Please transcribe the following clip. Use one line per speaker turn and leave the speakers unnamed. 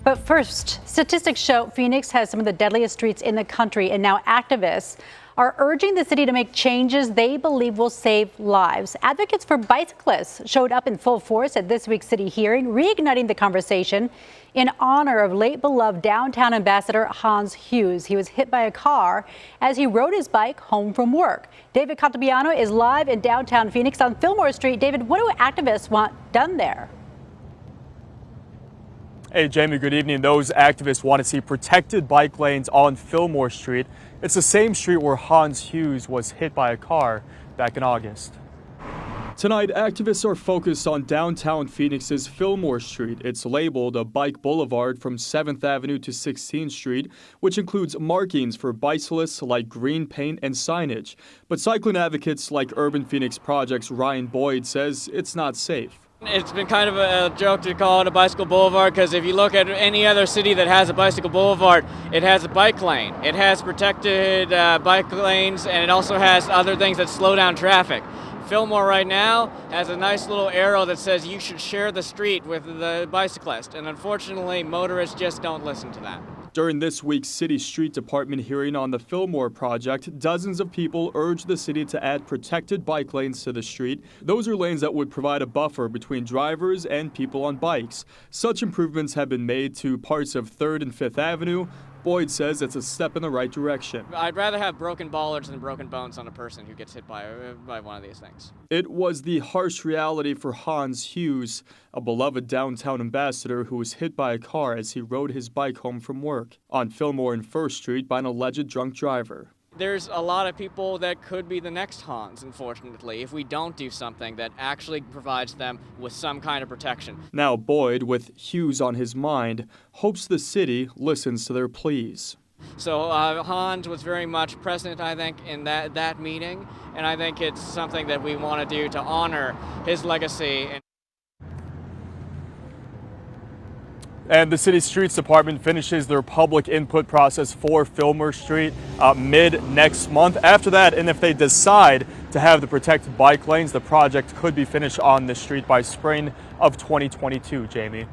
But first, statistics show Phoenix has some of the deadliest streets in the country, and now activists are urging the city to make changes they believe will save lives. Advocates for bicyclists showed up in full force at this week's city hearing, reigniting the conversation in honor of late beloved downtown ambassador Hans Hughes. He was hit by a car as he rode his bike home from work. David CALTABIANO is live in downtown Phoenix on Fillmore Street. David, what do activists want done there?
Hey, Jamie, good evening. Those activists want to see protected bike lanes on Fillmore Street. It's the same street where Hans Hughes was hit by a car back in August. Tonight, activists are focused on downtown Phoenix's Fillmore Street. It's labeled a bike boulevard from 7th Avenue to 16th Street, which includes markings for bicyclists like green paint and signage. But cycling advocates like Urban Phoenix Project's Ryan Boyd says it's not safe.
It's been kind of a joke to call it a bicycle boulevard because if you look at any other city that has a bicycle boulevard, it has a bike lane. It has protected bike lanes, and it also has other things that slow down traffic. Fillmore right now has a nice little arrow that says you should share the street with the bicyclist, and unfortunately motorists just don't listen to that.
During this week's City Street Department hearing on the Fillmore project, dozens of people urged the city to add protected bike lanes to the street. Those are lanes that would provide a buffer between drivers and people on bikes. Such improvements have been made to parts of 3rd and 5th Avenue. Boyd says it's a step in the right direction.
I'd rather have broken bollards than broken bones on a person who gets hit by one of these things.
It was the harsh reality for Hans Hughes, a beloved downtown ambassador who was hit by a car as he rode his bike home from work on Fillmore and 1st Street by an alleged drunk driver.
There's a lot of people that could be the next Hans, unfortunately, if we don't do something that actually provides them with some kind of protection.
Now Boyd, with Hughes on his mind, hopes the city listens to their pleas.
So Hans was very much present, I think, in that meeting, and I think it's something that we want to do to honor his legacy.
And the City Streets Department finishes their public input process for Fillmore Street mid next month. After that, and if they decide to have the protected bike lanes, the project could be finished on the street by spring of 2022, Jamie.